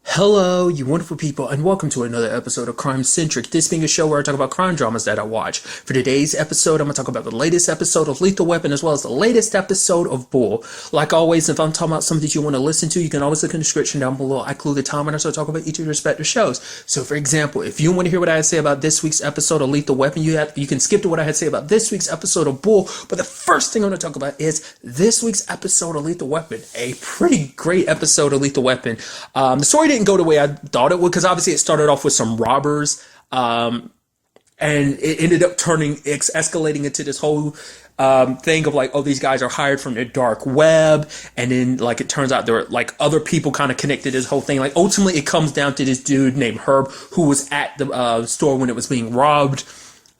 Hello, you wonderful people, and welcome to another episode of Crime Centric. This being a show where I talk about crime dramas that I watch. For today's episode, I'm going to talk about the latest episode of Lethal Weapon as well as the latest episode of Bull. Like always, if I'm talking about something that you want to listen to, you can always look in the description down below. I include the time when I start talking about each of your respective shows. So, for example, if you want to hear what I had to say about this week's episode of Lethal Weapon, you can skip to what I had to say about this week's episode of Bull. But the first thing I'm going to talk about is this week's episode of Lethal Weapon. A pretty great episode of Lethal Weapon. The story didn't go the way I thought it would, because obviously it started off with some robbers, and it ended up escalating into this whole thing of like, oh, these guys are hired from the dark web, and then like it turns out there were like other people kind of connected to this whole thing. Like ultimately it comes down to this dude named Herb who was at the store when it was being robbed,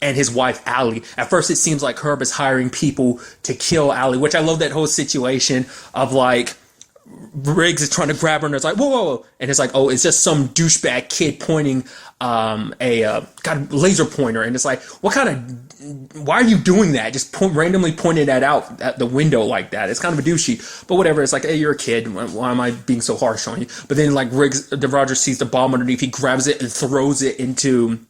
and his wife Allie. At first it seems like Herb is hiring people to kill Allie, which I love that whole situation of like Riggs is trying to grab her and it's like, whoa, whoa, whoa. And it's like, oh, it's just some douchebag kid pointing a laser pointer. And it's like, why are you doing that? Just randomly pointing that out at the window like that. It's kind of a douchey, but whatever. It's like, hey, you're a kid. Why am I being so harsh on you? But then like Roger sees the bomb underneath. He grabs it and throws it into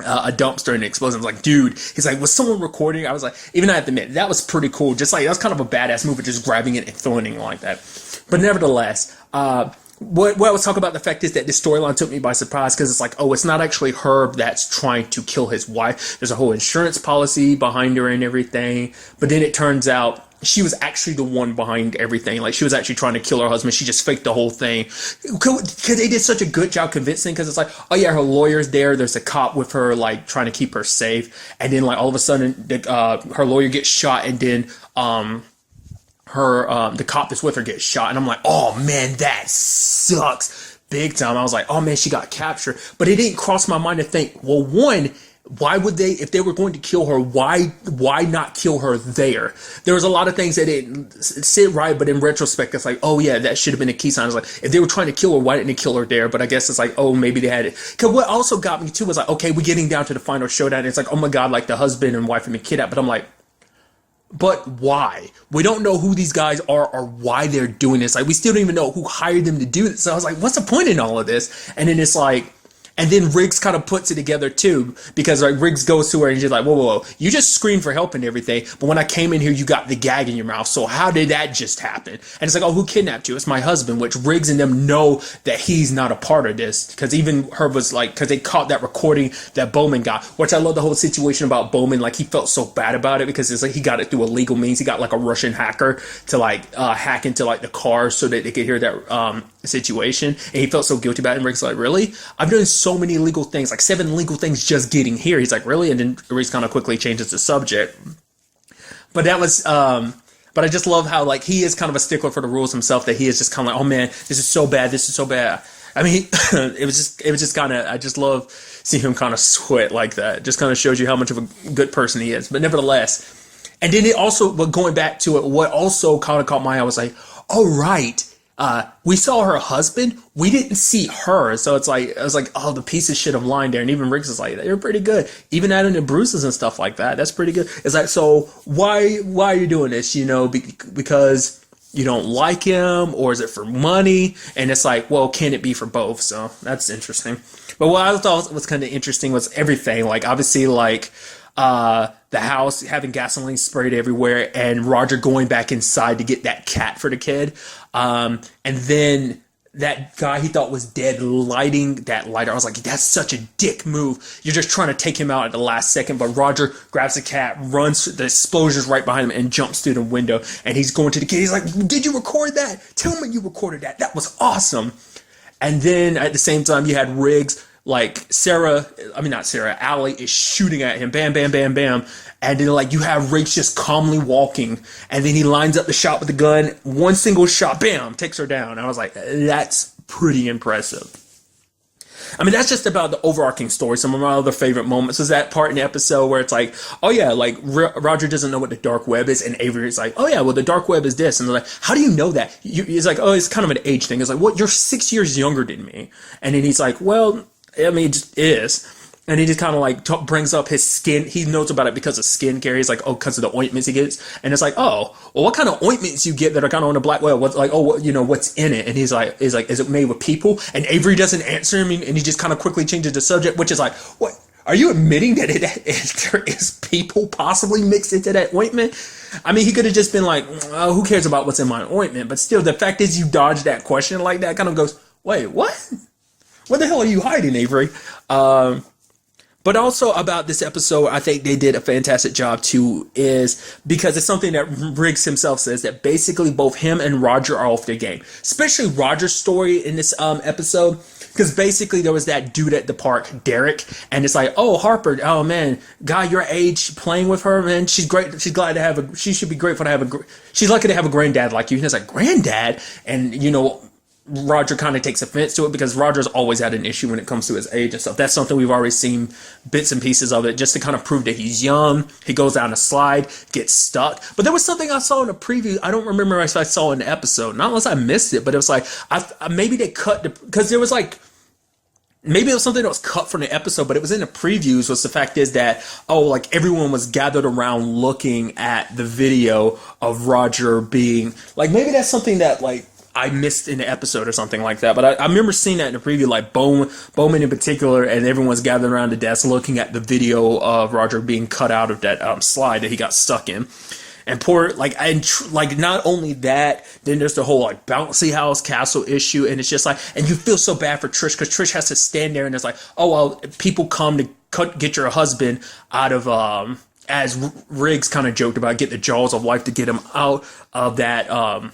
a dumpster and it explodes. I was like, dude, he's like, was someone recording? I was like, even I have to admit, that was pretty cool. Just like, that's kind of a badass move, just grabbing it and throwing it like that. But nevertheless, what I was talking about, the fact is that this storyline took me by surprise, because it's like, oh, it's not actually Herb that's trying to kill his wife. There's a whole insurance policy behind her and everything. But then it turns out she was actually the one behind everything. Like, she was actually trying to kill her husband. She just faked the whole thing. Because they did such a good job convincing, because it's like, oh yeah, her lawyer's there. There's a cop with her, like, trying to keep her safe. And then, like, all of a sudden, her lawyer gets shot, and then, the cop that's with her gets shot. And I'm like, oh man, that sucks big time. I was like, oh man, she got captured. But it didn't cross my mind to think, well, one, why would they, if they were going to kill her, why not kill her there? There was a lot of things that didn't sit right, but in retrospect, it's like, oh yeah, that should have been a key sign. I was like, if they were trying to kill her, why didn't they kill her there? But I guess it's like, oh, maybe they had it. Because what also got me too was like, okay, we're getting down to the final showdown. It's like, oh my God, like the husband and wife have been kidnapped. But I'm like, but why? We don't know who these guys are or why they're doing this. Like, we still don't even know who hired them to do this. So I was like, what's the point in all of this? And then it's like, and then Riggs kind of puts it together too, because like Riggs goes to her and she's like, whoa, whoa, whoa, you just screamed for help and everything, but when I came in here, you got the gag in your mouth. So how did that just happen? And it's like, oh, who kidnapped you? It's my husband, which Riggs and them know that he's not a part of this, because even Herb was like, because they caught that recording that Bowman got, which I love the whole situation about Bowman. Like, he felt so bad about it because it's like he got it through illegal means. He got like a Russian hacker to like hack into like the car so that they could hear that situation, and he felt so guilty about it. And Rick's like, really? I've done so many illegal things, like 7 legal things just getting here. He's like, really? And then Rick's kind of quickly changes the subject. But that was but I just love how like he is kind of a stickler for the rules himself, that he is just kind of like, oh man, this is so bad, this is so bad. I mean, it was just kind of, I just love seeing him kind of sweat like that. Just kind of shows you how much of a good person he is. But nevertheless, and then it also, but going back to it, what also kind of caught my eye, I was like, oh right, we saw her husband, we didn't see her. So it's like, I was like, oh, the piece of shit of lying there. And even Riggs is like, you're pretty good. Even adding the bruises and stuff like that, that's pretty good. It's like, so why are you doing this? You know, because you don't like him, or is it for money? And it's like, well, can it be for both? So that's interesting. But what I thought was kind of interesting was everything. Like, obviously, like, the house having gasoline sprayed everywhere, and Roger going back inside to get that cat for the kid. And then that guy he thought was dead lighting that lighter. I was like, that's such a dick move. You're just trying to take him out at the last second. But Roger grabs the cat, runs, the explosion's right behind him, and jumps through the window. And he's going to the kid. He's like, did you record that? Tell me you recorded that. That was awesome. And then at the same time, you had Riggs, like Allie is shooting at him, bam, bam, bam, bam. And then like you have Riggs just calmly walking, and then he lines up the shot with the gun, one single shot, bam, takes her down. And I was like, that's pretty impressive. I mean, that's just about the overarching story. Some of my other favorite moments was that part in the episode where it's like, oh yeah, like Roger doesn't know what the dark web is, and Avery's like, oh yeah, well the dark web is this, and they're like, how do you know that? He's like, oh, it's kind of an age thing. It's like, what? You're 6 years younger than me, and then he's like, well, I mean, it just is. And he just kind of like brings up his skin. He knows about it because of skin care. He's like, oh, because of the ointments he gets. And it's like, oh, well, what kind of ointments you get that are kind of on the black well? What's like, oh, what, what's in it? And he's like, is it made with people? And Avery doesn't answer him, and he just kind of quickly changes the subject, which is like, what? Are you admitting that there is people possibly mixed into that ointment? I mean, he could have just been like, oh, who cares about what's in my ointment? But still, the fact is you dodged that question like that kind of goes, wait, what? What the hell are you hiding, Avery? But also about this episode, I think they did a fantastic job too, is because it's something that Riggs himself says, that basically both him and Roger are off their game. Especially Roger's story in this episode, because basically there was that dude at the park, Derek, and it's like, oh, Harper, oh man, guy your age playing with her, man, she's great. She's glad to have she should be grateful to have she's lucky to have a granddad like you. And it's like, granddad? And Roger kind of takes offense to it because Roger's always had an issue when it comes to his age and stuff. That's something we've already seen bits and pieces of it, just to kind of prove that he's young. He goes down a slide, gets stuck. But there was something I saw in a preview. I don't remember if I saw in the episode, not unless I missed it, but it was like, maybe they cut because there was like, maybe it was something that was cut from the episode, but it was in the previews. Was the fact is that, oh, like everyone was gathered around looking at the video of Roger being like, maybe that's something that like I missed in the episode or something like that. But I remember seeing that in the preview, like Bowman in particular, and everyone's gathered around the desk looking at the video of Roger being cut out of that slide that he got stuck in. And not only that, then there's the whole like bouncy house castle issue, and it's just like, and you feel so bad for Trish because Trish has to stand there, and it's like, oh well, people come to get your husband out of as Riggs kind of joked about, get the jaws of life to get him out of that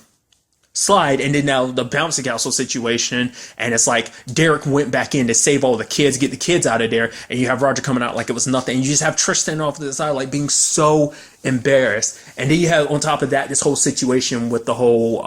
slide, and then now the bouncy castle situation, and it's like Derek went back in to save all the kids, get the kids out of there, and you have Roger coming out like it was nothing, and you just have Trish standing off to the side like being so embarrassed. And then you have on top of that this whole situation with the whole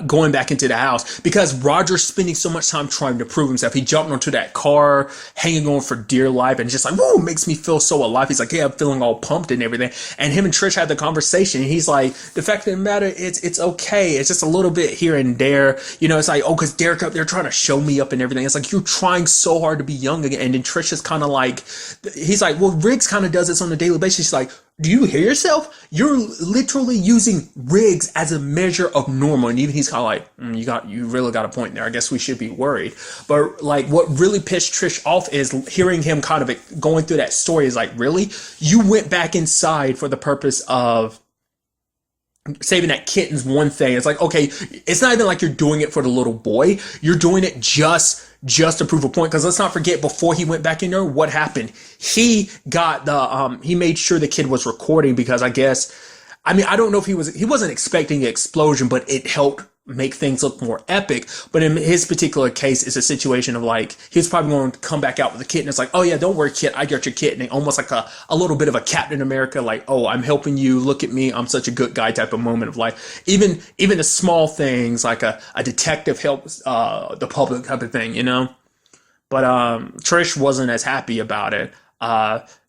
going back into the house because Roger's spending so much time trying to prove himself. He jumped onto that car, hanging on for dear life, and just like, whoa, makes me feel so alive. He's like, yeah, I'm feeling all pumped and everything. And him and Trish had the conversation, and he's like, the fact of the matter, it's okay. It's just a little bit here and there. It's like, oh, because Derek up there trying to show me up and everything. It's like, you're trying so hard to be young again. And then Trish is kind of like, he's like, well, Riggs kind of does this on a daily basis. She's like, do you hear yourself? You're literally using Riggs as a measure of normal. And even he's kind of like, you really got a point there. I guess we should be worried. But like what really pissed Trish off is hearing him kind of going through that story is like, really? You went back inside for the purpose of saving that kitten's one thing. It's like, okay, it's not even like you're doing it for the little boy. You're doing it just to prove a point. Because let's not forget, before he went back in there, what happened? He got he made sure the kid was recording because I don't know if he wasn't expecting an explosion, but it helped make things look more epic. But in his particular case, it's a situation of like, he's probably going to come back out with a kid, and it's like, oh yeah, don't worry, kid, I got your kid. And almost like a little bit of a Captain America, like, oh, I'm helping you, look at me, I'm such a good guy type of moment of like, even the small things like a detective helps the public type of thing, But Trish wasn't as happy about it.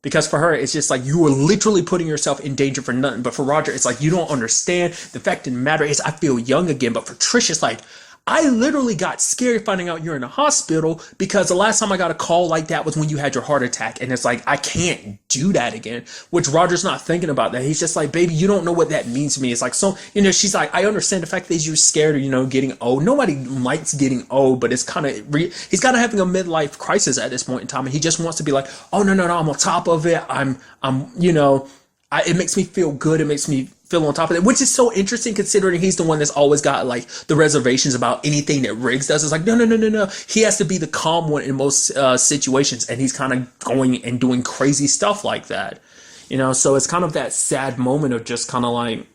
Because for her, it's just like you were literally putting yourself in danger for nothing. But for Roger, it's like you don't understand. The fact of the matter is I feel young again. But for Trish, it's like I literally got scared finding out you're in the hospital because the last time I got a call like that was when you had your heart attack. And it's like, I can't do that again, which Roger's not thinking about that. He's just like, baby, you don't know what that means to me. It's like, so, she's like, I understand the fact that you're scared of, getting old. Nobody likes getting old, but it's kind of, he's kind of having a midlife crisis at this point in time. And he just wants to be like, oh, no, I'm on top of it. It makes me feel good. It makes me feel on top of it, which is so interesting considering he's the one that's always got like the reservations about anything that Riggs does. It's like, no. He has to be the calm one in most situations, and he's kind of going and doing crazy stuff like that, so it's kind of that sad moment of just kind of like,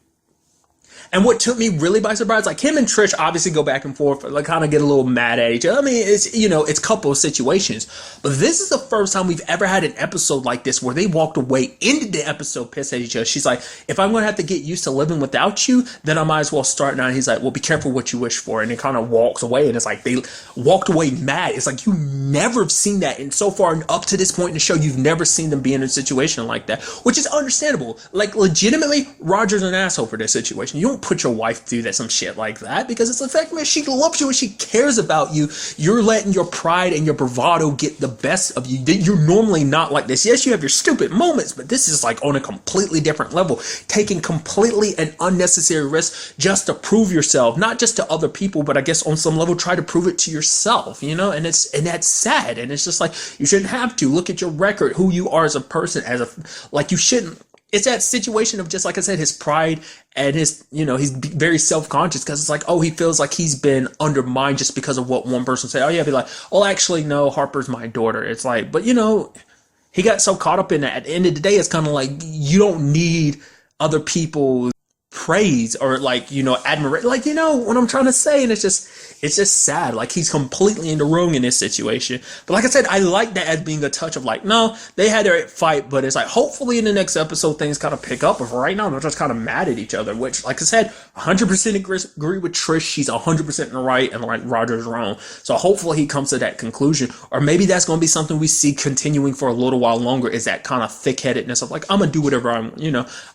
and what took me really by surprise, like him and Trish obviously go back and forth, like kind of get a little mad at each other. I mean, it's, it's a couple of situations, but this is the first time we've ever had an episode like this where they walked away, ended the episode pissed at each other. She's like, if I'm going to have to get used to living without you, then I might as well start now. And he's like, well, be careful what you wish for. And it kind of walks away, and it's like they walked away mad. It's like you never have seen that. And so far and up to this point in the show, you've never seen them be in a situation like that, which is understandable. Like legitimately, Roger's an asshole for this situation. You don't put your wife through that, some shit like that, because it's the fact, man, she loves you and she cares about you. You're letting your pride and your bravado get the best of you. You're normally not like this. Yes, you have your stupid moments, but this is like on a completely different level, taking completely an unnecessary risk just to prove yourself, not just to other people, but I guess on some level try to prove it to yourself, you know. And that's sad, and it's just like, you shouldn't have to. Look at your record, who you are as a person, you shouldn't. It's that situation of, just like I said, his pride and his, he's very self-conscious, because it's like, oh, he feels like he's been undermined just because of what one person said. Oh yeah, be like, oh, actually, no, Harper's my daughter. It's like, but he got so caught up in that. At the end of the day, it's kind of like, you don't need other people praise or admiration, what I'm trying to say. And it's just sad. Like, he's completely in the wrong in this situation. But like I said, I like that as being a touch of like, no, they had their fight, but it's like, hopefully in the next episode things kind of pick up. But for right now, they're just kind of mad at each other, which, like I said, 100% agree with Trish. She's 100% in the right, and like Roger's wrong. So hopefully he comes to that conclusion, or maybe that's going to be something we see continuing for a little while longer, is that kind of thick-headedness of like, I'm gonna do whatever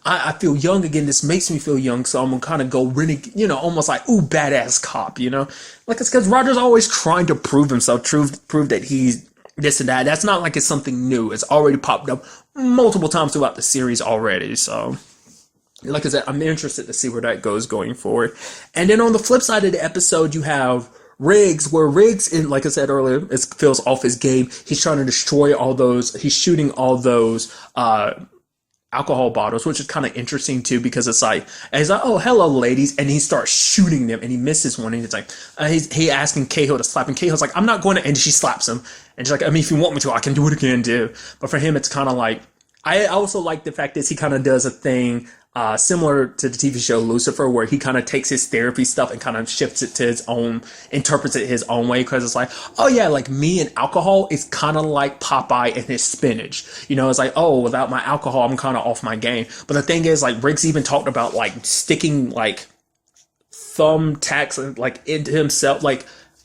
I feel young again. This makes me feel young, so I'm gonna kind of go renegade, almost like, ooh, badass cop, Like, it's because Roger's always trying to prove himself, prove that he's this and that. That's not like it's something new. It's already popped up multiple times throughout the series already. So, like I said, I'm interested to see where that goes going forward. And then on the flip side of the episode, you have Riggs, where Riggs, like I said earlier, feels off his game. He's trying to destroy all those. He's shooting all those alcohol bottles, which is kind of interesting too, because it's like, and he's like, oh, hello ladies, and he starts shooting them, and he misses one, and it's like, he asking Cahill to slap, and Cahill's like, I'm not going to, and she slaps him, and she's like, I mean, if you want me to, I can do it again, dude. But for him, it's kind of like, I also like the fact that he kind of does a thing similar to the TV show Lucifer, where he kind of takes his therapy stuff and kind of shifts it to his own, interprets it his own way, because it's like, oh yeah, like me and alcohol is kind of like Popeye and his spinach. It's like, oh, without my alcohol, I'm kind of off my game. But the thing is, like, Riggs even talked about like sticking like thumbtacks like into himself,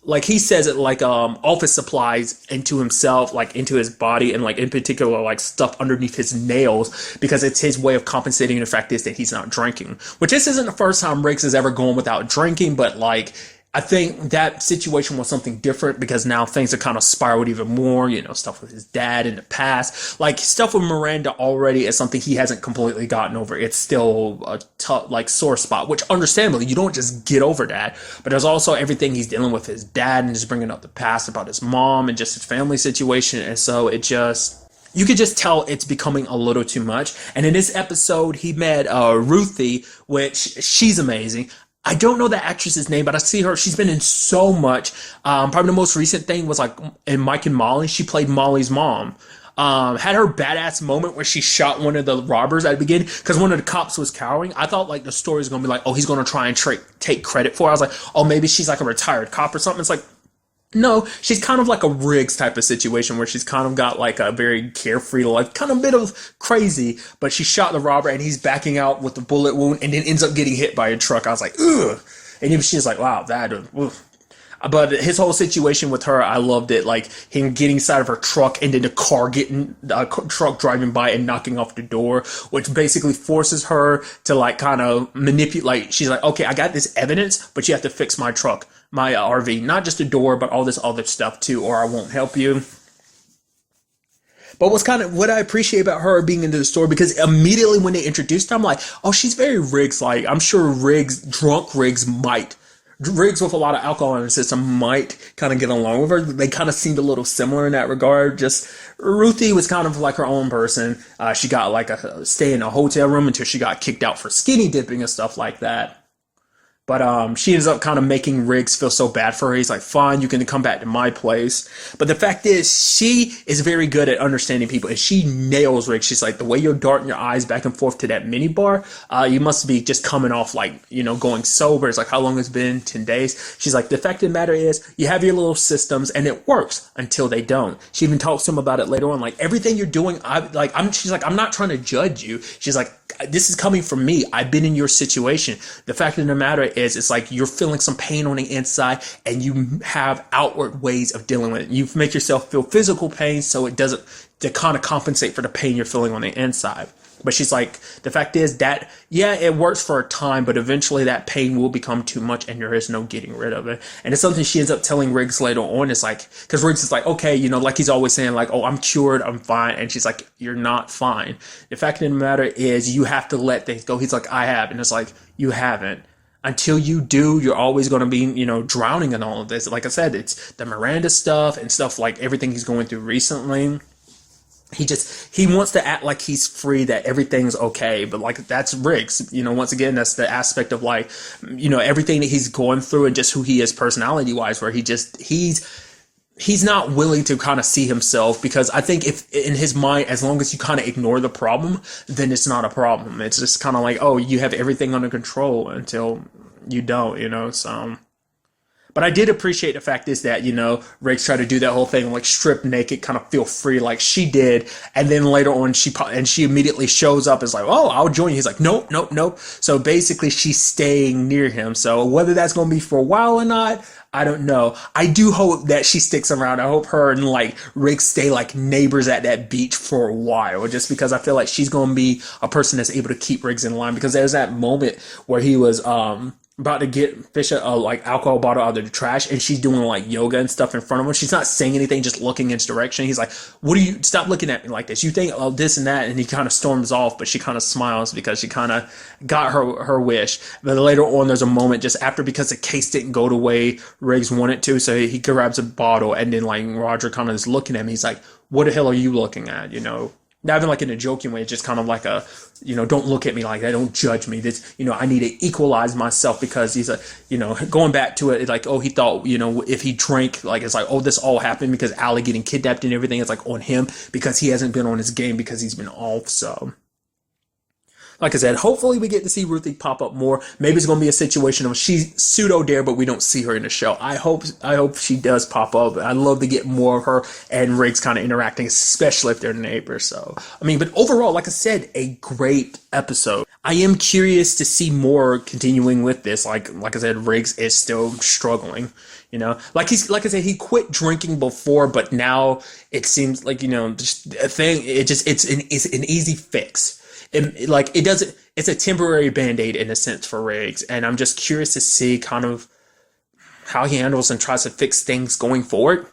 like he says it, like office supplies into himself, like into his body, and like in particular like stuff underneath his nails, because it's his way of compensating the fact is that he's not drinking. Which this isn't the first time Riggs has ever gone without drinking, but like, I think that situation was something different, because now things are kind of spiraled even more, stuff with his dad in the past, like stuff with Miranda already is something he hasn't completely gotten over. It's still a tough, like, sore spot, which understandably, you don't just get over that. But there's also everything he's dealing with his dad, and just bringing up the past about his mom and just his family situation. And so you could just tell it's becoming a little too much. And in this episode, he met Ruthie, which she's amazing. I don't know the actress's name, but I see her. She's been in so much. Probably the most recent thing was like in Mike and Molly. She played Molly's mom. Had her badass moment where she shot one of the robbers at the beginning, because one of the cops was cowering. I thought like the story was going to be like, oh, he's going to try and take credit for it. I was like, oh, maybe she's like a retired cop or something. It's like, no, she's kind of like a Riggs type of situation, where she's kind of got like a very carefree life, kind of a bit of crazy, but she shot the robber and he's backing out with the bullet wound and then ends up getting hit by a truck. I was like, ugh. And even she's like, wow, ugh. But his whole situation with her, I loved it. Like him getting inside of her truck, and then the truck driving by and knocking off the door, which basically forces her to like kind of manipulate. Like, she's like, okay, I got this evidence, but you have to fix my truck, my RV, not just the door, but all this other stuff too, or I won't help you. But what I appreciate about her being into the story, because immediately when they introduced her, I'm like, oh, she's very Riggs. Like, I'm sure drunk Riggs with a lot of alcohol in the system might kind of get along with her. They kind of seemed a little similar in that regard. Just Ruthie was kind of like her own person. She got like a stay in a hotel room until she got kicked out for skinny dipping and stuff like that. But she ends up kind of making Riggs feel so bad for her. He's like, fine, you can come back to my place. But the fact is, she is very good at understanding people, and she nails Riggs. She's like, the way you're darting your eyes back and forth to that mini bar, you must be just coming off like, going sober. It's like, how long it's been? 10 days. She's like, the fact of the matter is, you have your little systems and it works until they don't. She even talks to him about it later on. Like, everything you're doing, she's like, I'm not trying to judge you. She's like, this is coming from me. I've been in your situation. The fact of the matter is, it's like you're feeling some pain on the inside, and you have outward ways of dealing with it. You make yourself feel physical pain, so it doesn't, to kind of compensate for the pain you're feeling on the inside. But she's like, the fact is that, yeah, it works for a time, but eventually that pain will become too much and there is no getting rid of it. And it's something she ends up telling Riggs later on. It's like, because Riggs is like, okay, like he's always saying like, oh, I'm cured, I'm fine. And she's like, you're not fine. The fact of the matter is you have to let things go. He's like, I have. And it's like, you haven't. Until you do, you're always going to be, drowning in all of this. Like I said, it's the Miranda stuff and stuff like everything he's going through recently. He wants to act like he's free, that everything's okay, but like that's Riggs. Once again, that's the aspect of like, everything that he's going through and just who he is personality wise, where he's not willing to kind of see himself, because I think if in his mind, as long as you kind of ignore the problem, then it's not a problem. It's just kind of like, oh, you have everything under control until you don't, so. But I did appreciate the fact is that, Riggs tried to do that whole thing, like strip naked, kind of feel free like she did. And then later on, she immediately shows up as like, oh, I'll join you. He's like, nope, nope, nope. So basically she's staying near him. So whether that's going to be for a while or not, I don't know. I do hope that she sticks around. I hope her and like Riggs stay like neighbors at that beach for a while, just because I feel like she's going to be a person that's able to keep Riggs in line, because there's that moment where he was, about to get Fisher a like alcohol bottle out of the trash, and she's doing like yoga and stuff in front of him. She's not saying anything, just looking in his direction. He's like, what do you, stop looking at me like this, you think this and that, and he kind of storms off, but she kind of smiles because she kind of got her wish. But later on there's a moment just after, because the case didn't go the way Riggs wanted to, so he grabs a bottle, and then like Roger kind of is looking at me. He's like, what the hell are you looking at? Not even like in a joking way, it's just kind of like a, don't look at me like that, don't judge me. This, I need to equalize myself, because he's going back to it, like, oh, he thought, if he drank, like, it's like, oh, this all happened because Allie getting kidnapped and everything. It's like on him because he hasn't been on his game, because he's been off. So, like I said, hopefully we get to see Ruthie pop up more. Maybe it's going to be a situation of she's pseudo there, but we don't see her in the show. I hope she does pop up. I'd love to get more of her and Riggs kind of interacting, especially if they're neighbors. So, but overall, like I said, a great episode. I am curious to see more continuing with this. Like I said, Riggs is still struggling. Like I said, he quit drinking before, but now it seems like, just a thing. It's an easy fix. It's a temporary band-aid in a sense for Riggs, and I'm just curious to see kind of how he handles and tries to fix things going forward.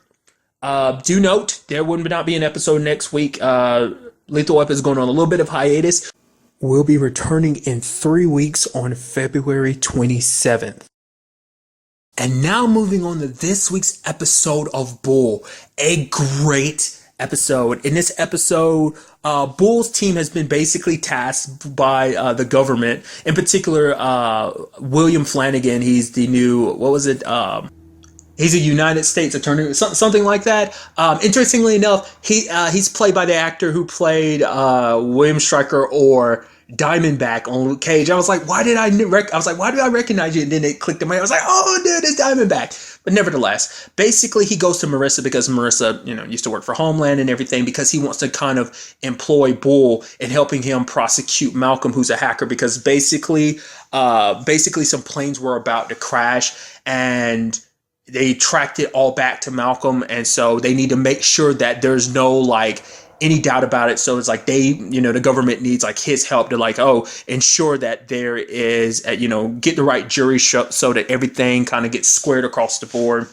Do note, there would not be an episode next week. Lethal Weapon is going on a little bit of hiatus. We'll be returning in 3 weeks on February 27th. And now moving on to this week's episode of Bull, a great episode. In this episode, Bull's team has been basically tasked by the government, in particular William Flanagan. He's the new, he's a United States attorney, something like that. Interestingly enough, he's played by the actor who played William Stryker or Diamondback on Luke Cage. I was like, why did I recognize you? And then it clicked in my head. I was like, oh, dude, it's Diamondback. But nevertheless, basically he goes to Marissa because Marissa, used to work for Homeland and everything, because he wants to kind of employ Bull in helping him prosecute Malcolm, who's a hacker, because basically some planes were about to crash and they tracked it all back to Malcolm. And so they need to make sure that there's no any doubt about it. So it's like the government needs his help to ensure that there is, get the right jury so that everything kind of gets squared across the board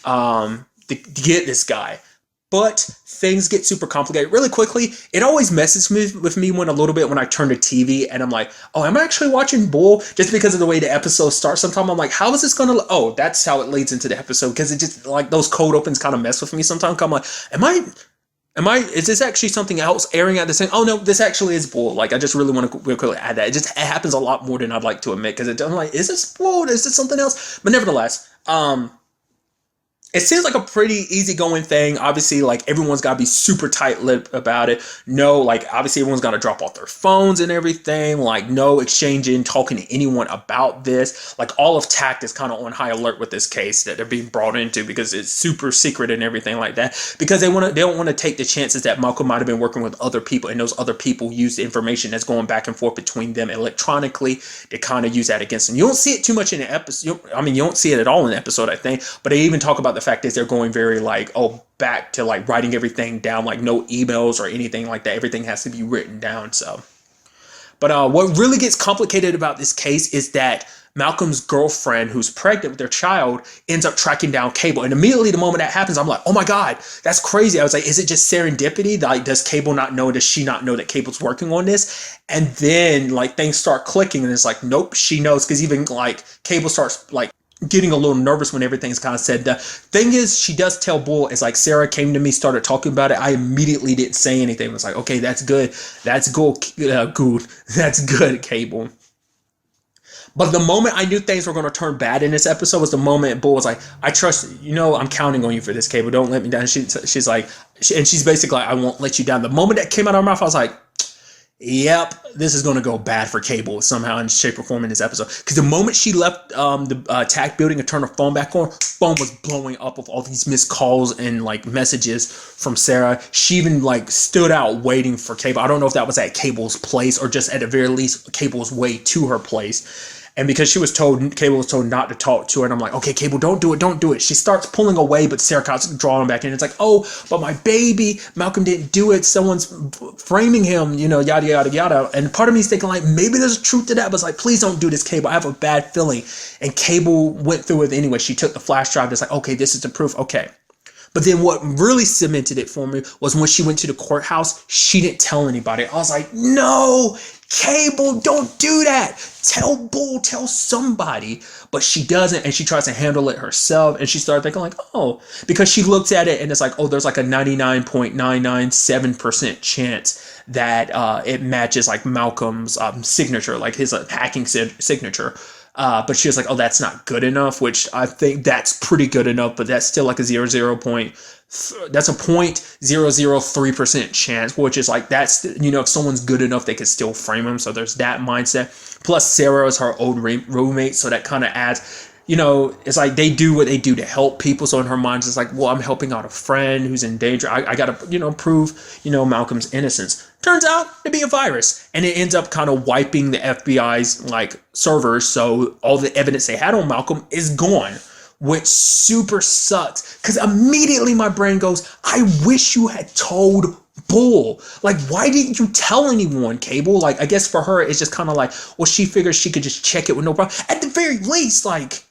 to get this guy. But things get super complicated really quickly. It always messes with me when I turn the TV and I'm like, oh, am I actually watching Bull? Just because of the way the episode starts. Sometimes I'm like, how is this going to, oh, that's how it leads into the episode. Because it just those cold opens kind of mess with me sometimes. I'm like, is this actually something else airing at the same? Oh no, this actually is Bull. I just really want to quickly add that. It happens a lot more than I'd like to admit, because I'm like, is this Bull? Is this something else? But nevertheless, it seems like a pretty easygoing thing. Obviously, everyone's got to be super tight-lipped about it. No, obviously everyone's got to drop off their phones and everything. No exchanging, talking to anyone about this. All of TACT is kind of on high alert with this case that they're being brought into, because it's super secret and everything like that. Because they don't want to take the chances that Malcolm might have been working with other people, and those other people use the information that's going back and forth between them electronically to kind of use that against them. You don't see it too much in the episode. You don't see it at all in the episode, I think. But they even talk about the fact is they're going very back to writing everything down, no emails or anything like that. Everything has to be written down. So But what really gets complicated about this case is that Malcolm's girlfriend, who's pregnant with their child, ends up tracking down Cable. And immediately the moment that happens, I'm like, oh my God, that's crazy. I was like, is it just serendipity? Like, does Cable not know? Does she not know that Cable's working on this? And then like things start clicking and it's like, nope, she knows. Because even like Cable starts like getting a little nervous when everything's kind of said. The thing is, she does tell Bull, it's like, Sarah came to me, started talking about it. I immediately didn't say anything. It was like, okay, that's good. That's good. Good. That's good, Cable. But the moment I knew things were going to turn bad in this episode was the moment Bull was like, I trust you. You know, I'm counting on you for this, Cable. Don't let me down. She's like, and she's basically like, I won't let you down. The moment that came out of her mouth, I was like, yep, this is going to go bad for Cable somehow in shape or form in this episode. Because the moment she left the attack building and turned her phone back on, phone was blowing up with all these missed calls and like messages from Sarah. She even like stood out waiting for Cable. I don't know if that was at Cable's place or just at the very least Cable's way to her place. And because Cable was told not to talk to her, and I'm like, okay, Cable, don't do it. She starts pulling away, but Sarah Cott's drawing back in. It's like, oh, but my baby, Malcolm didn't do it. Someone's framing him, you know, yada, yada, yada. And part of me is thinking like, maybe there's a truth to that, but it's like, please don't do this, Cable. I have a bad feeling. And Cable went through it anyway. She took the flash drive. It's like, okay, this is the proof. Okay. But then what really cemented it for me was when she went to the courthouse, she didn't tell anybody. I was like, no, Cable, don't do that. Tell Bull, tell somebody. But she doesn't, and she tries to handle it herself. And she started thinking like, oh, because she looks at it and it's like, oh, there's like a 99.997% chance that it matches like Malcolm's signature, like his hacking signature. But she was like, oh, that's not good enough, which I think that's pretty good enough, but that's still like a 0.003% chance, which is like, that's, you know, if someone's good enough, they could still frame him. So there's that mindset. Plus Sarah is her old roommate. So that kind of adds, you know, it's like they do what they do to help people. So in her mind, it's like, well, I'm helping out a friend who's in danger. I got to, you know, prove, you know, Malcolm's innocence. Turns out to be a virus, and it ends up kind of wiping the FBI's like servers. So all the evidence they had on Malcolm is gone, which super sucks. Because immediately my brain goes, I wish you had told Bull. Like, why didn't you tell anyone, Cable? Like, I guess for her, it's just kind of like, well, she figures she could just check it with no problem. At the very least, like,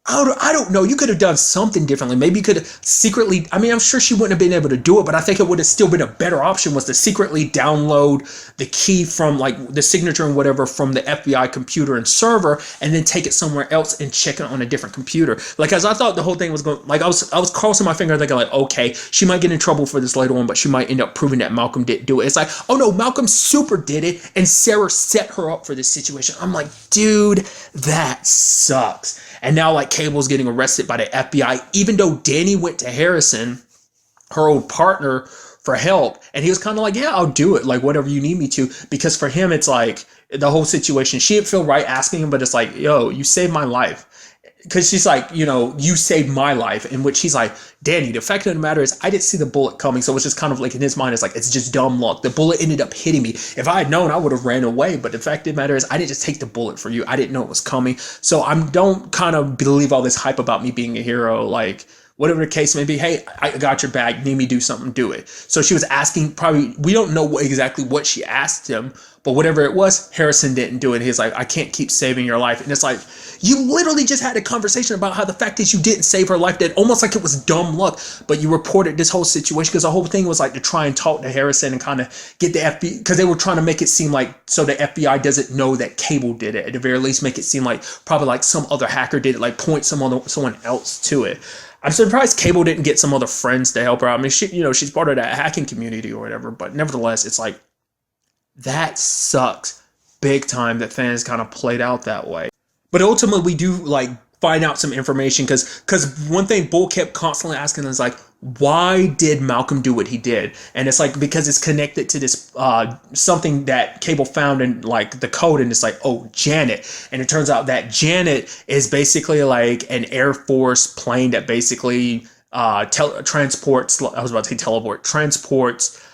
I don't know. You could have done something differently. Maybe you could have secretly, I mean, I'm sure she wouldn't have been able to do it, but I think it would have still been a better option was to secretly download the key from like the signature and whatever from the FBI computer and server and then take it somewhere else and check it on a different computer. Like, as I thought the whole thing was going, like I was crossing my finger thinking like, okay, she might get in trouble for this later on, but she might end up proving that Malcolm didn't do it. It's like, oh no, Malcolm super did it and Sarah set her up for this situation. I'm like, dude, that sucks. And now like Cable's getting arrested by the FBI, even though Danny went to Harrison, her old partner, for help. And he was kind of like, yeah, I'll do it. Like, whatever you need me to. Because for him, it's like the whole situation. She didn't feel right asking him, but it's like, yo, you saved my life. Because she's like, you know, you saved my life. In which he's like, Danny, the fact of the matter is I didn't see the bullet coming. So it's just kind of like in his mind, it's like, it's just dumb luck. The bullet ended up hitting me. If I had known, I would have ran away. But the fact of the matter is I didn't just take the bullet for you. I didn't know it was coming. So don't kind of believe all this hype about me being a hero. Like, whatever the case may be, hey, I got your back. Need me to do something, do it. So she was asking, probably, we don't know exactly what she asked him, but whatever it was, Harrison didn't do it. He's like, I can't keep saving your life. And it's like, you literally just had a conversation about how the fact that you didn't save her life, that almost like it was dumb luck, but you reported this whole situation because the whole thing was like to try and talk to Harrison and kind of get the FBI, because they were trying to make it seem like, so the FBI doesn't know that Cable did it. At the very least, make it seem like probably like some other hacker did it, like point someone else to it. I'm surprised Cable didn't get some other friends to help her out. I mean, she's part of that hacking community or whatever, but nevertheless, it's like, that sucks big time that fans kind of played out that way. But ultimately, we do like find out some information because one thing Bull kept constantly asking is like, why did Malcolm do what he did? And it's like, because it's connected to this something that Cable found in like the code, and it's like, oh, Janet. And it turns out that Janet is basically like an Air Force plane that basically transports, I was about to say teleport, transports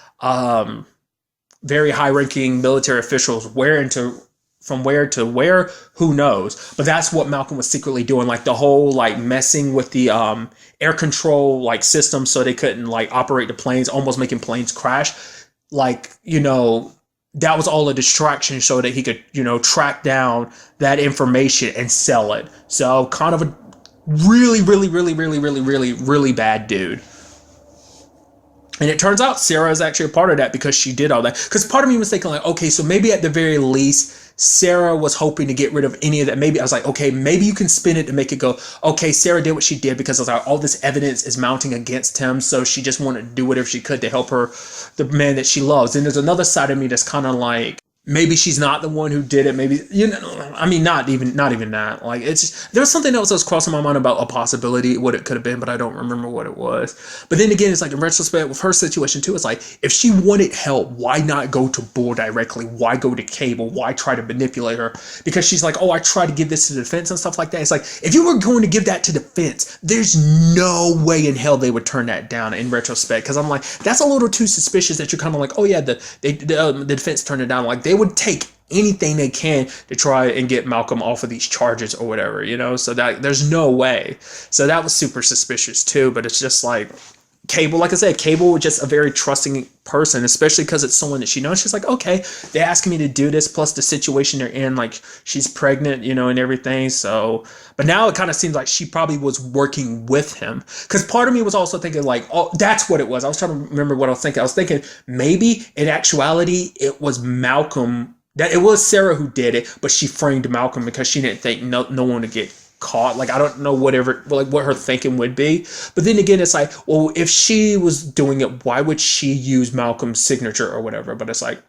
very high-ranking military officials from where to where, who knows? But that's what Malcolm was secretly doing, like the whole like messing with the air control like system so they couldn't like operate the planes, almost making planes crash. Like, you know, that was all a distraction so that he could, track down that information and sell it. So kind of a really, really, really, really, really, really, really bad dude. And it turns out Sarah is actually a part of that because she did all that. Because part of me was thinking like, okay, so maybe at the very least, Sarah was hoping to get rid of any of that. Maybe I was like, okay, maybe you can spin it to make it go, okay, Sarah did what she did because like, all this evidence is mounting against him. So she just wanted to do whatever she could to help her, the man that she loves. And there's another side of me that's kind of like, maybe she's not the one who did it. Maybe, I mean, not even that. Like, it's just, there was something else that was crossing my mind about a possibility, what it could have been, but I don't remember what it was. But then again, it's like in retrospect with her situation too, it's like, if she wanted help, why not go to Bull directly? Why go to Cable? Why try to manipulate her? Because she's like, oh, I tried to give this to defense and stuff like that. It's like, if you were going to give that to defense, there's no way in hell they would turn that down in retrospect. Because I'm like, that's a little too suspicious that you're kind of like, oh yeah, the defense turned it down. Like, they would take anything they can to try and get Malcolm off of these charges or whatever, so that there's no way. So that was super suspicious too. But it's just like Cable, like I said, Cable was just a very trusting person, especially because it's someone that she knows. She's like, okay, they're asking me to do this, plus the situation they're in, like she's pregnant, and everything. So, but now it kind of seems like she probably was working with him. Because part of me was also thinking like, oh, that's what it was. I was trying to remember what I was thinking. I was thinking maybe in actuality it was Malcolm, that it was Sarah who did it, but she framed Malcolm because she didn't think no one would get caught. Like, I don't know what her thinking would be. But then again, it's like, well, if she was doing it, why would she use Malcolm's signature or whatever? But it's like,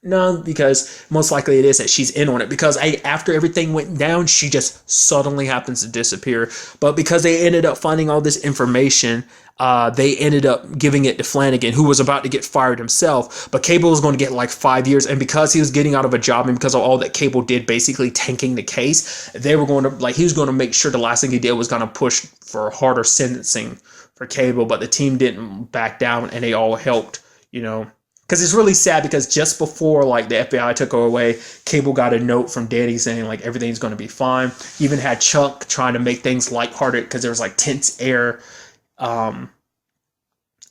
no, because most likely it is that she's in on it, because after everything went down, she just suddenly happens to disappear. But because they ended up finding all this information, they ended up giving it to Flanagan, who was about to get fired himself. But Cable was going to get like 5 years. And because he was getting out of a job and because of all that Cable did, basically tanking the case, they were going to, like, he was going to make sure the last thing he did was going to push for harder sentencing for Cable. But the team didn't back down and they all helped, Because it's really sad, because just before like the FBI took her away, Cable got a note from Danny saying like everything's going to be fine. He even had Chuck trying to make things lighthearted because there was like tense air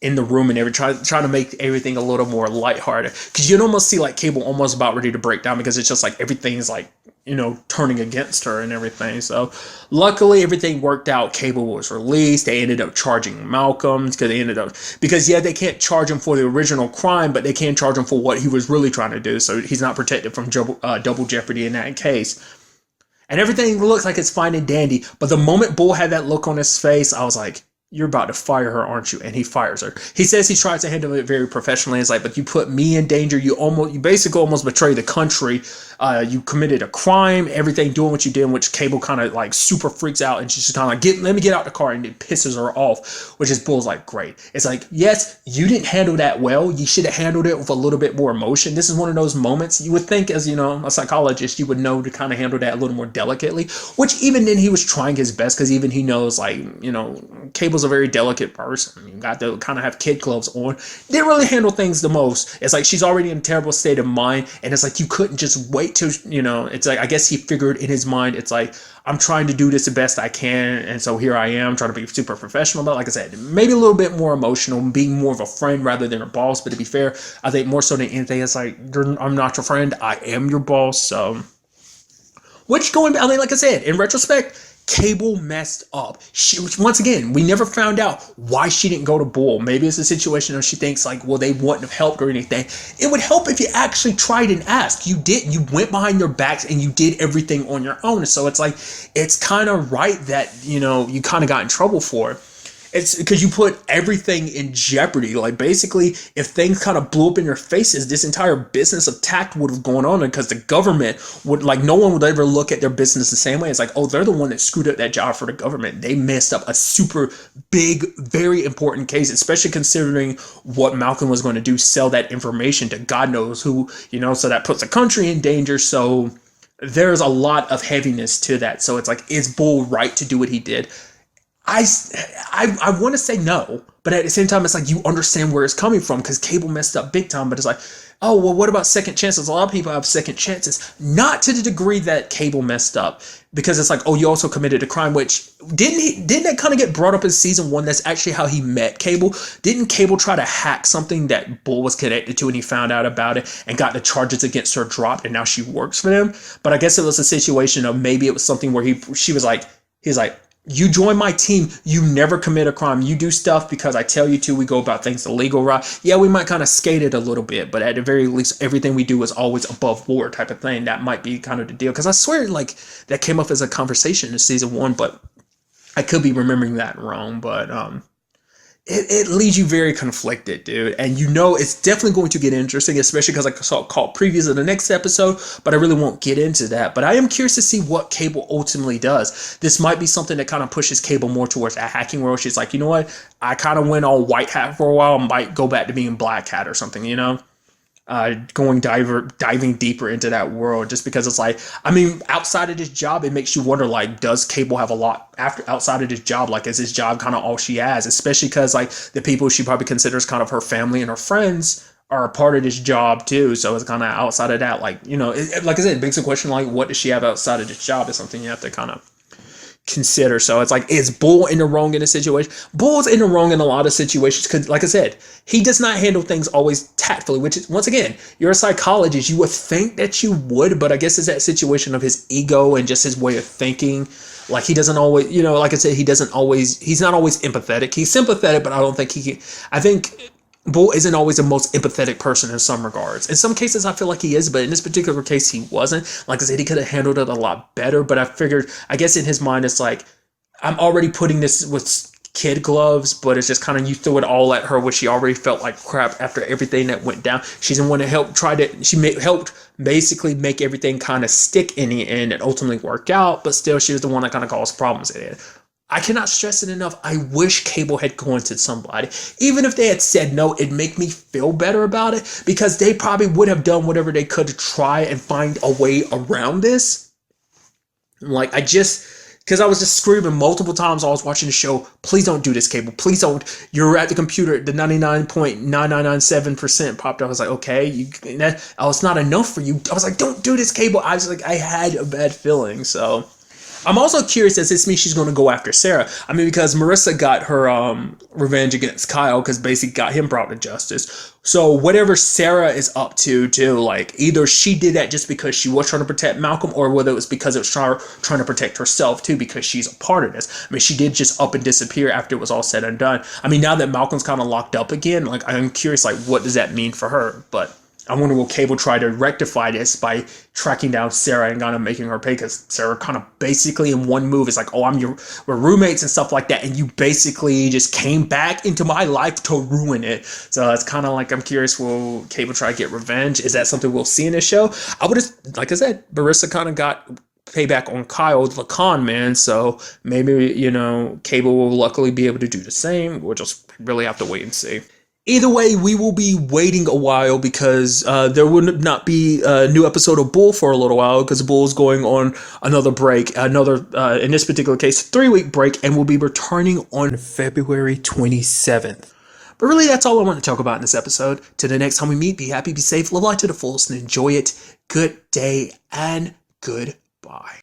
in the room, and they were trying to make everything a little more lighthearted. Because you'd almost see like Cable almost about ready to break down, because it's just like everything's like, turning against her and everything. So luckily everything worked out. Cable was released. They ended up charging Malcolm because they can't charge him for the original crime, but they can charge him for what he was really trying to do. So he's not protected from double jeopardy in that case. And everything looks like it's fine and dandy. But the moment Bull had that look on his face, I was like, you're about to fire her, aren't you? And he fires her. He says he tries to handle it very professionally. It's like, but you put me in danger. You basically almost betray the country. You committed a crime, everything, doing what you did, which Cable kind of like super freaks out. And she's just kind of like, let me get out the car. And it pisses her off, which is Bull's like, great. It's like, yes, you didn't handle that well. You should have handled it with a little bit more emotion. This is one of those moments you would think, as a psychologist, you would know to kind of handle that a little more delicately, which even then he was trying his best, because even he knows, like, Cable's a very delicate person. You got to kind of have kid gloves on. Didn't really handle things the most. It's like she's already in a terrible state of mind, and it's like you couldn't just wait till, it's like, I guess he figured in his mind, it's like, I'm trying to do this the best I can, and so here I am trying to be super professional. But like I said, maybe a little bit more emotional, being more of a friend rather than a boss. But to be fair, I think more so than anything, it's like, I'm not your friend, I am your boss. So, like I said, in retrospect, Cable messed up. Once again, we never found out why she didn't go to Bull. Maybe it's a situation where she thinks like, well, they wouldn't have helped or anything. It would help if you actually tried and asked. You did. You went behind their backs and you did everything on your own. So it's like, it's kind of right that, you kind of got in trouble for it. It's because you put everything in jeopardy. Like, basically, if things kind of blew up in your faces, this entire business of tact would have gone on, because the government would, like, no one would ever look at their business the same way. It's like, oh, they're the one that screwed up that job for the government. They messed up a super big, very important case, especially considering what Malcolm was going to do, sell that information to God knows who, so that puts the country in danger. So there's a lot of heaviness to that. So it's like, is Bull right to do what he did? I want to say no, But at the same time, it's like you understand where it's coming from because Cable messed up big time. But it's like, oh, well, what about second chances? A lot of people have second chances, not to the degree that Cable messed up, because it's like, oh, you also committed a crime, which didn't that kind of get brought up in season 1? That's actually how he met Cable. Didn't Cable try to hack something that Bull was connected to, and he found out about it and got the charges against her dropped, and now she works for them? But I guess it was a situation of maybe it was something where he's like, you join my team, you never commit a crime. You do stuff because I tell you to. We go about things the legal route. Yeah, we might kind of skate it a little bit, but at the very least, everything we do is always above board type of thing. That might be kind of the deal. Because I swear, like, that came up as a conversation in season 1, but I could be remembering that wrong. But it leaves you very conflicted, dude. And you know it's definitely going to get interesting, especially because I saw caught previews of the next episode, but I really won't get into that. But I am curious to see what Cable ultimately does. This might be something that kind of pushes Cable more towards a hacking world. She's like, you know what? I kind of went all white hat for a while, might go back to being black hat or something, you know? Diving deeper into that world, just because it's like, I mean, outside of this job, it makes you wonder, like, does Cable have a lot outside of this job? Like, is this job kind of all she has? Especially because, like, the people she probably considers kind of her family and her friends are a part of this job too. So it's kind of outside of that, like, you know, like I said, it begs the question, like, what does she have outside of this job? Is something you have to kind of consider. So it's like, is Bull in the wrong in a situation? Bull's in the wrong in a lot of situations because, like I said, he does not handle things always tactfully, which is, once again, you're a psychologist, you would think that you would, but I guess it's that situation of his ego and just his way of thinking. Like, he doesn't always, you know, like I said, he's not always empathetic. He's sympathetic, but I don't think I think Bull isn't always the most empathetic person in some regards. In some cases, I feel like he is, but in this particular case, he wasn't. Like I said, he could have handled it a lot better, but I figured, I guess in his mind, it's like, I'm already putting this with kid gloves, but it's just kind of, you threw it all at her where she already felt like crap after everything that went down. She didn't want to helped basically make everything kind of stick in the end and ultimately work out, but still, she was the one that kind of caused problems in it. I cannot stress it enough. I wish Cable had gone to somebody. Even if they had said no, it'd make me feel better about it because they probably would have done whatever they could to try and find a way around this. Like, because I was just screaming multiple times while I was watching the show, please don't do this, Cable. Please don't. You're at the computer. The 99.9997% popped up. I was like, okay, it's not enough for you. I was like, don't do this, Cable. I had a bad feeling, so. I'm also curious, does this mean she's going to go after Sarah? I mean, because Marissa got her revenge against Kyle because basically got him brought to justice. So whatever Sarah is up to, too, like, either she did that just because she was trying to protect Malcolm, or whether it was because it was trying to protect herself, too, because she's a part of this. I mean, she did just up and disappear after it was all said and done. I mean, now that Malcolm's kind of locked up again, like, I'm curious, like, what does that mean for her? But I wonder, will Cable try to rectify this by tracking down Sarah and kind of making her pay? Because Sarah kind of basically in one move is like, oh, we're roommates and stuff like that. And you basically just came back into my life to ruin it. So it's kind of like, I'm curious, will Cable try to get revenge? Is that something we'll see in this show? Like I said, Marissa kind of got payback on Kyle, the con man. So maybe, you know, Cable will luckily be able to do the same. We'll just really have to wait and see. Either way, we will be waiting a while because there will not be a new episode of Bull for a little while because Bull's going on another break, in this particular case, 3-week break, and will be returning on February 27th. But really, that's all I want to talk about in this episode. Till the next time we meet, be happy, be safe, live life to the fullest, and enjoy it. Good day and goodbye.